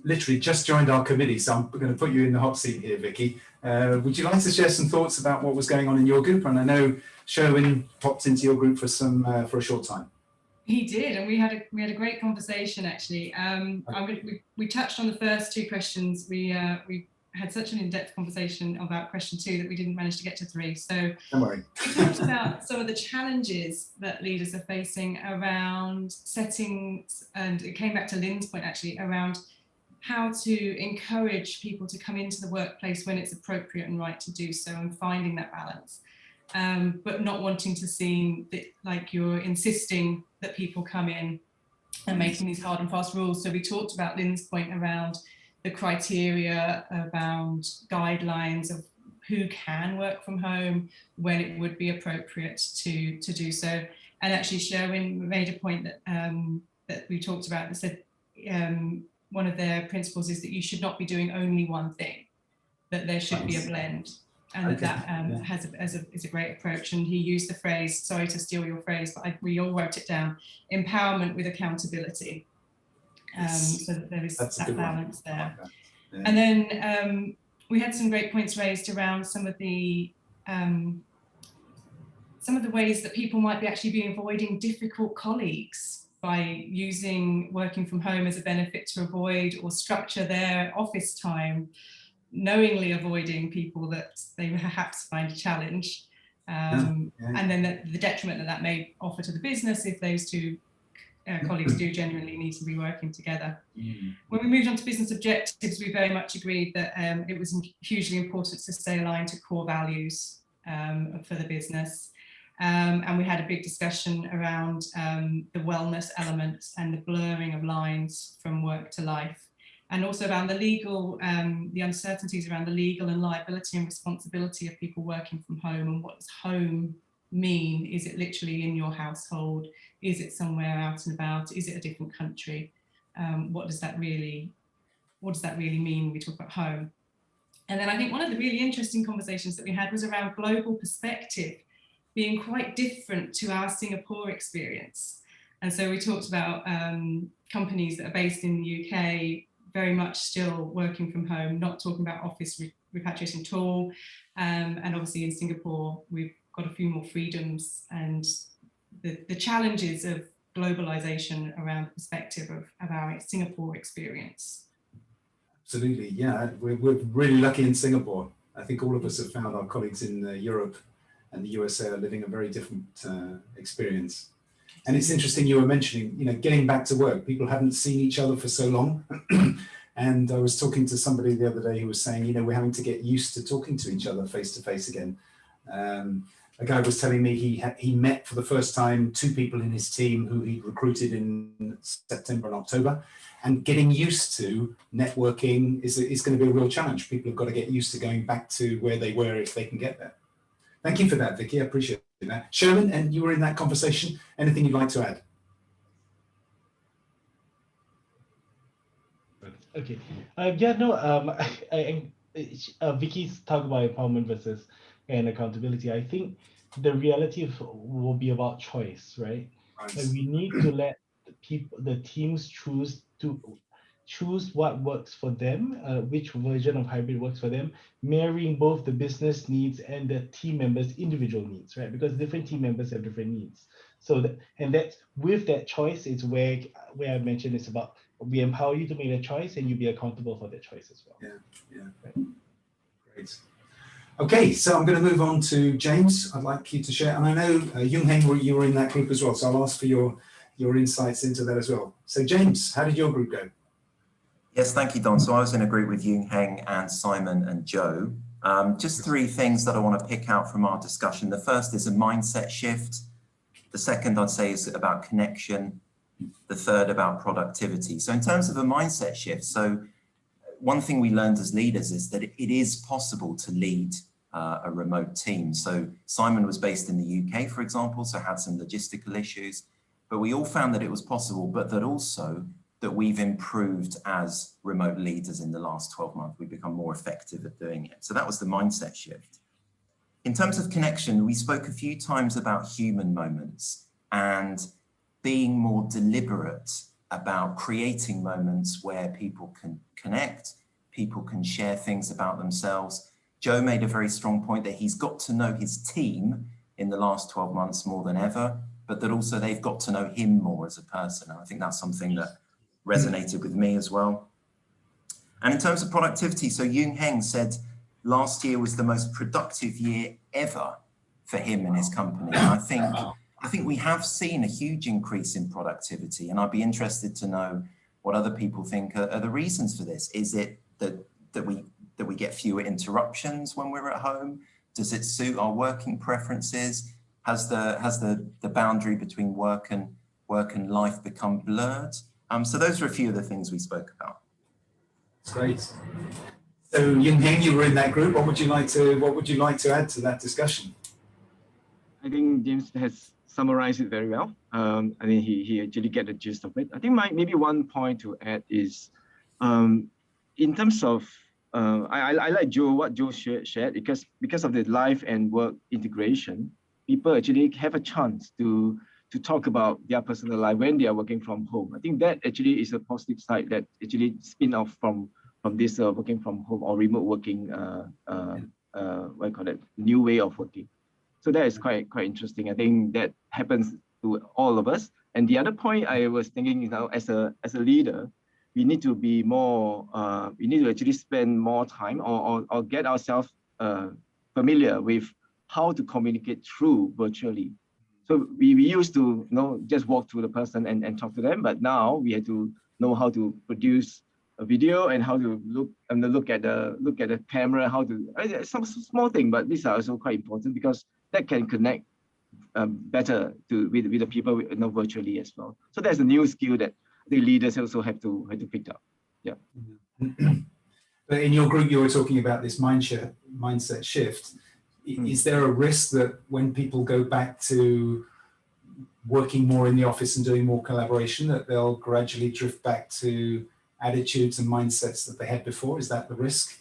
literally just joined our committee, so I'm going to put you in the hot seat here, Vicky. Would you like to share some thoughts about what was going on in your group? And I know Sherwin popped into your group for a short time. He did, and we had a great conversation actually. We touched on the first two questions. We had such an in-depth conversation about question 2 that we didn't manage to get to 3. So don't worry. We talked about some of the challenges that leaders are facing around settings, and it came back to Lynn's point actually around how to encourage people to come into the workplace when it's appropriate and right to do so, and finding that balance. But not wanting to seem that, like you're insisting that people come in and making these hard and fast rules. So we talked about Lynn's point around the criteria, around guidelines of who can work from home, when it would be appropriate to do so. And actually Sherwin made a point that that we talked about, that said one of their principles is that you should not be doing only one thing, that there should be a blend. And that is a great approach. And he used the phrase, sorry to steal your phrase, but we all wrote it down, empowerment with accountability. So that there is that balance there. Yeah. And then we had some great points raised around some of the ways that people might be actually be avoiding difficult colleagues by using working from home as a benefit to avoid or structure their office time, knowingly avoiding people that they perhaps find a challenge, and then the detriment that may offer to the business if those two colleagues do genuinely need to be working together. When we moved on to business objectives, we very much agreed that it was hugely important to stay aligned to core values for the business. And we had a big discussion around the wellness elements and the blurring of lines from work to life, and also around the legal, the uncertainties around the legal and liability and responsibility of people working from home, and what does home mean? Is it literally in your household? Is it somewhere out and about? Is it a different country? What does that really mean when we talk about home? And then I think one of the really interesting conversations that we had was around global perspective being quite different to our Singapore experience. And so we talked about companies that are based in the UK very much still working from home, not talking about office repatriation at all. And obviously in Singapore, we've got a few more freedoms, and the challenges of globalization around the perspective of our Singapore experience. Absolutely, yeah. We're really lucky in Singapore. I think all of us have found our colleagues in Europe and the USA are living a very different experience. And it's interesting you were mentioning, you know, getting back to work. People haven't seen each other for so long. And I was talking to somebody the other day who was saying, you know, we're having to get used to talking to each other face to face again. A guy was telling me he met for the first time 2 people in his team who he recruited in September and October. And getting used to networking is going to be a real challenge. People have got to get used to going back to where they were if they can get there. Thank you for that, Vicky. I appreciate that. Sherman, and you were in that conversation. Anything you'd like to add? Okay. Vicky's talk about empowerment versus and accountability. I think the reality will be about choice, right? Right. Like we need to let the teams choose what works for them, which version of hybrid works for them, marrying both the business needs and the team members' individual needs, right? Because different team members have different needs. So that's with that choice, it's where I mentioned it's about we empower you to make a choice and you be accountable for that choice as well. Yeah. Right. Great. Okay, so I'm going to move on to James. I'd like you to share, and I know Yung Heng, you were in that group as well, so I'll ask for your insights into that as well. So James, how did your group go? Yes, thank you, Don. So I was in a group with Yung Heng and Simon and Joe. Just 3 things that I want to pick out from our discussion. The first is a mindset shift. The second, I'd say, is about connection. The third, about productivity. So in terms of a mindset shift, so one thing we learned as leaders is that it is possible to lead a remote team. So Simon was based in the UK, for example, so had some logistical issues, but we all found that it was possible, but that also that we've improved as remote leaders in the last 12 months. We've become more effective at doing it. So that was the mindset shift. In terms of connection, we spoke a few times about human moments and being more deliberate about creating moments where people can connect, people can share things about themselves. Joe made a very strong point that he's got to know his team in the last 12 months more than ever, but that also they've got to know him more as a person. And I think that's something that resonated with me as well. And in terms of productivity, so Yung Heng said last year was the most productive year ever for him and his company. And I think we have seen a huge increase in productivity, and I'd be interested to know what other people think are the reasons for this. Is it that we get fewer interruptions when we're at home? Does it suit our working preferences? Has the boundary between work and life become blurred? So those are a few of the things we spoke about. That's great. So Yung Heng, you were in that group. What would you like to add to that discussion? I think James has summarized it very well. I think he actually get the gist of it. I think maybe one point to add is in terms of I like what Joe shared because of the life and work integration, people actually have a chance to talk about their personal life when they are working from home. I think that actually is a positive side that actually spin off from this working from home or remote working new way of working. So that is quite interesting. I think that happens to all of us. And the other point I was thinking, as a leader, we need to be more. We need to actually spend more time or get ourselves familiar with how to communicate through virtually. So we used to just walk to the person and talk to them, but now we had to know how to produce a video and how to look at the camera, how to some small thing, but these are also quite important because that can connect better with the people virtually as well. So there's a new skill that the leaders also have to pick up. Yeah. But in your group, you were talking about this mindset shift. Is there a risk that when people go back to working more in the office and doing more collaboration, that they'll gradually drift back to attitudes and mindsets that they had before? Is that the risk?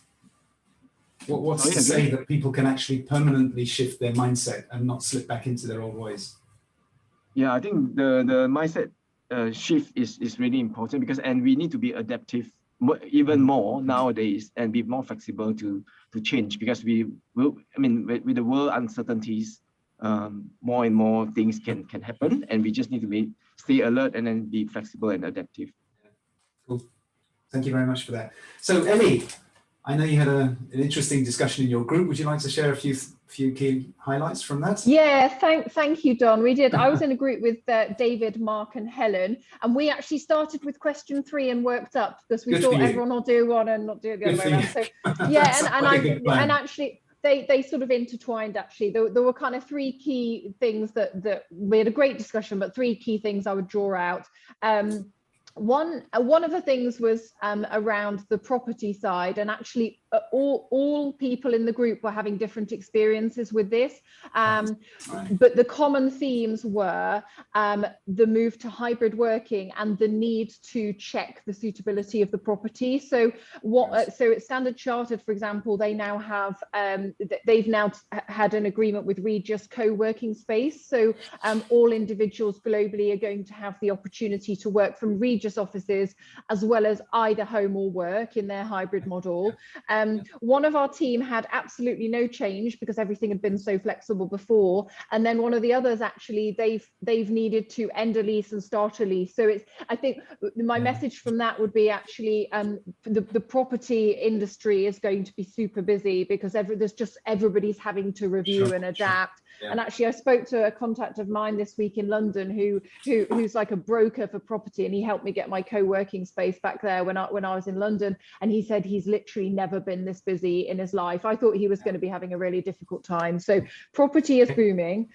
What's to say that people can actually permanently shift their mindset and not slip back into their old ways? Yeah, I think the mindset shift is really important, because we need to be adaptive even more nowadays and be more flexible to change, because we will, I mean, with the world uncertainties, more and more things can happen, and we just need to stay alert and then be flexible and adaptive. Cool. Thank you very much for that. So Ellie, I know you had an interesting discussion in your group. Would you like to share a few key highlights from that? Yeah, thank you, Don. We did. I was in a group with David, Mark, and Helen, and we actually started with question 3 and worked up, because we thought everyone will do one and not do it the other way around. So yeah, and actually they sort of intertwined. Actually, there were kind of 3 key things that we had a great discussion, but 3 key things I would draw out. One of the things was around the property side, and actually all people in the group were having different experiences with this, but the common themes were the move to hybrid working and the need to check the suitability of the property. So so at Standard Chartered, for example, they now have they've now had an agreement with Regis co-working space, so all individuals globally are going to have the opportunity to work from Regis offices as well as either home or work in their hybrid model. One of our team had absolutely no change because everything had been so flexible before, and then one of the others, actually they've needed to end a lease and start a lease. So it's, I think my message from that would be actually the property industry is going to be super busy, because everybody's having to review and adapt. Yeah. And actually I spoke to a contact of mine this week in London who's like a broker for property, and he helped me get my co-working space back there when I was in London, and he said he's literally never been this busy in his life. I thought he was going to be having a really difficult time. So property is booming.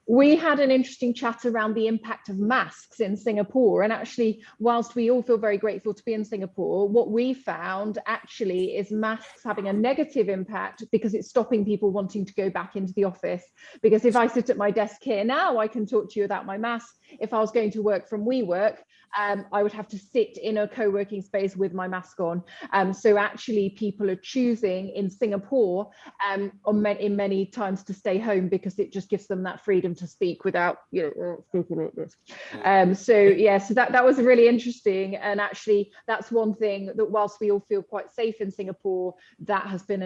We had an interesting chat around the impact of masks in Singapore, and actually whilst we all feel very grateful to be in Singapore, what we found actually is masks having a negative impact because it's stopping people wanting to go back into the office. Because if I sit at my desk here now, I can talk to you about my mask. If I was going to work from WeWork, I would have to sit in a co-working space with my mask on. So actually people are choosing in Singapore in many times to stay home, because it just gives them that freedom to speak without, speaking like this. So that was really interesting. And actually that's one thing that whilst we all feel quite safe in Singapore, that has been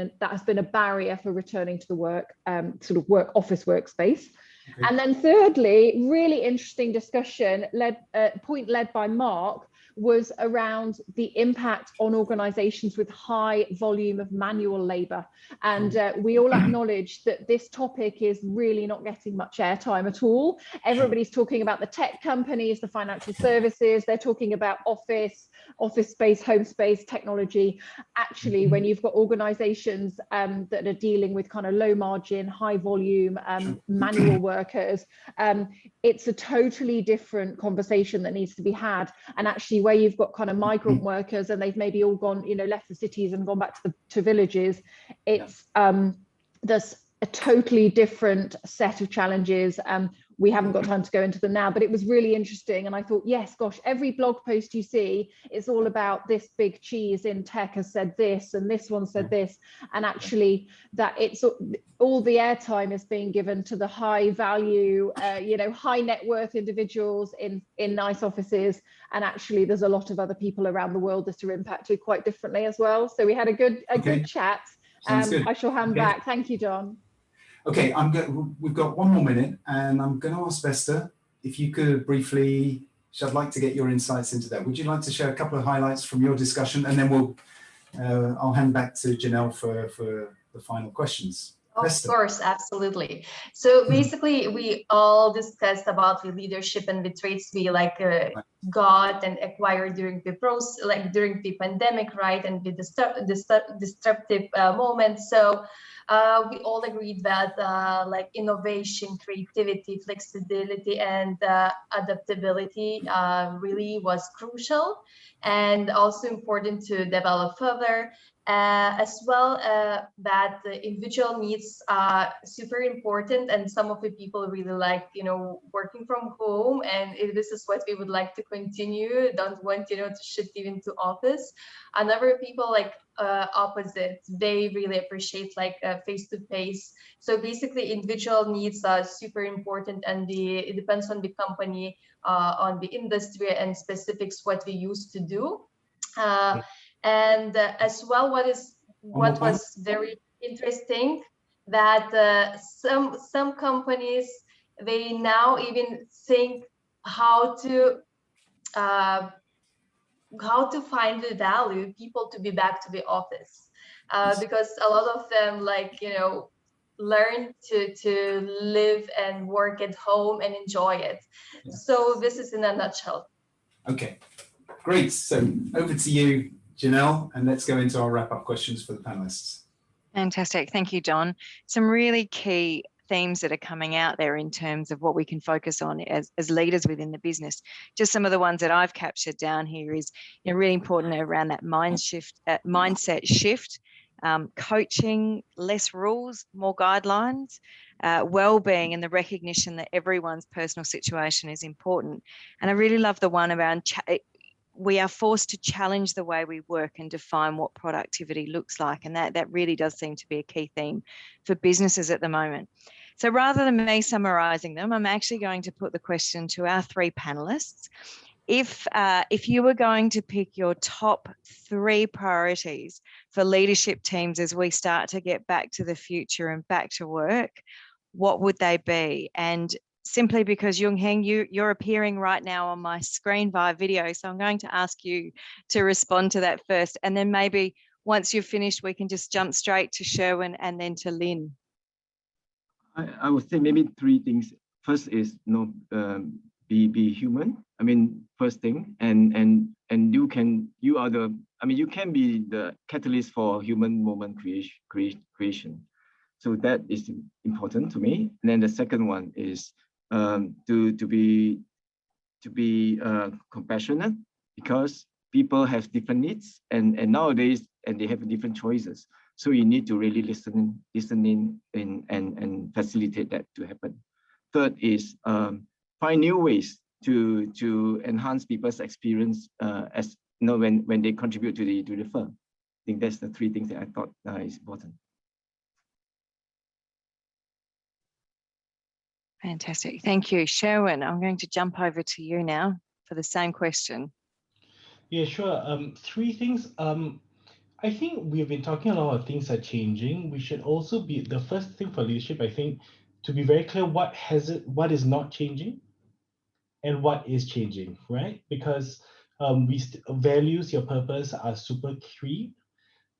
a barrier for returning to the work office workspace. Okay. And then thirdly, really interesting discussion led by Mark, was around the impact on organizations with high volume of manual labor. And we all acknowledge that this topic is really not getting much airtime at all. Everybody's talking about the tech companies, the financial services, they're talking about office space, home space, technology. Actually, when you've got organizations that are dealing with kind of low margin, high volume manual workers, it's a totally different conversation that needs to be had. And actually where you've got kind of migrant workers and they've maybe all gone, left the cities and gone back to villages, it's there's a totally different set of challenges. We haven't got time to go into them now, but it was really interesting. And I thought, yes, gosh, every blog post you see, it's all about this big cheese in tech has said this, and this one said this. And actually that it's all the airtime is being given to the high value, high net worth individuals in nice offices. And actually there's a lot of other people around the world that are impacted quite differently as well. So we had a good chat. I shall hand back. Thank you, John. Okay, we've got 1 more minute, and I'm going to ask Vesta if you could briefly, I'd like to get your insights into that. Would you like to share a couple of highlights from your discussion, and then I'll hand back to Janelle for the final questions. Of course, absolutely. So basically, we all discussed about the leadership and the traits we got and acquired during the pandemic, right, and the disruptive moments. So we all agreed that innovation, creativity, flexibility, and adaptability really was crucial and also important to develop further. As well, that the individual needs are super important, and some of the people really like, you know, working from home, and this is what we would like to continue, don't want, you know, to shift even to office. And other people like opposite, they really appreciate like face-to-face. So basically individual needs are super important, and it depends on the company, on the industry and specifics what we used to do. And as well, what was very interesting, that some companies, they now even think how to find the value people to be back to the office, because a lot of them, like, you know, learn to live and work at home and enjoy it. Yeah. So this is in a nutshell. Okay, great. So over to you, Janelle, and let's go into our wrap-up questions for the panelists. Fantastic. Thank you, Don. Some really key themes that are coming out there in terms of what we can focus on as leaders within the business. Just some of the ones that I've captured down here is, you know, really important around that mindset shift, coaching, less rules, more guidelines, well-being, and the recognition that everyone's personal situation is important. And I really love the one around we are forced to challenge the way we work and define what productivity looks like. And that really does seem to be a key theme for businesses at the moment. So rather than me summarizing them, I'm actually going to put the question to our three panelists. If you were going to pick your top 3 priorities for leadership teams as we start to get back to the future and back to work, what would they be? And simply because Yung Heng, you're appearing right now on my screen via video, so I'm going to ask you to respond to that first, and then maybe once you've finished, we can just jump straight to Sherwin and then to Lynn. I would say maybe 3 things. First is, you know, be human. I mean, first thing, and you can be the catalyst for human moment creation. So that is important to me. And then the second one is to be compassionate, because people have different needs, and nowadays, and they have different choices. So you need to really listen in and facilitate that to happen. Third is find new ways to enhance people's experience as you know, when they contribute to the firm. I think that's the 3 things that I thought is important. Fantastic. Thank you. Sherwin, I'm going to jump over to you now for the same question. Yeah, sure. 3 things. I think we've been talking a lot of things are changing. We should also be, the first thing for leadership, I think, to be very clear what is not changing and what is changing, right? Because values, your purpose are super key,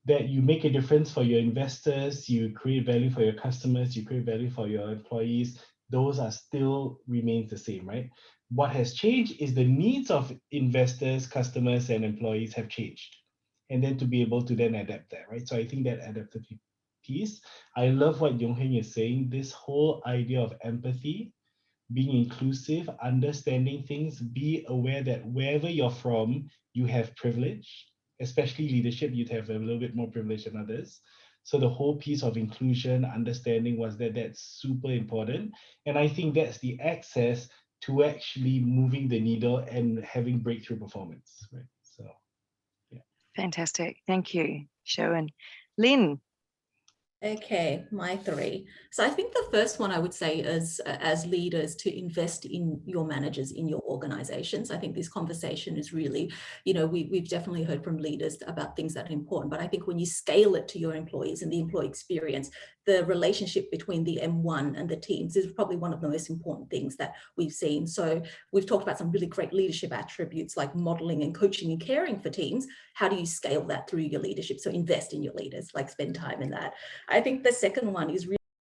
that you make a difference for your investors, you create value for your customers, you create value for your employees. Those are still remains the same, right? What has changed is the needs of investors, customers, and employees have changed. And then to be able to then adapt that, right? So I think that adaptive piece, I love what Yung Heng is saying, this whole idea of empathy, being inclusive, understanding things, be aware that wherever you're from, you have privilege, especially leadership, you'd have a little bit more privilege than others. So the whole piece of inclusion, understanding was that's super important. And I think that's the access to actually moving the needle and having breakthrough performance, right? So, yeah. Fantastic. Thank you, Sherwin. Lynn. Okay, my 3. So I think the first one I would say is, as leaders, to invest in your managers, in your organizations. I think this conversation is really, you know, we've definitely heard from leaders about things that are important, but I think when you scale it to your employees and the employee experience, the relationship between the M1 and the teams is probably one of the most important things that we've seen. So we've talked about some really great leadership attributes like modeling and coaching and caring for teams. How do you scale that through your leadership? So invest in your leaders, like spend time in that. I think the second one is really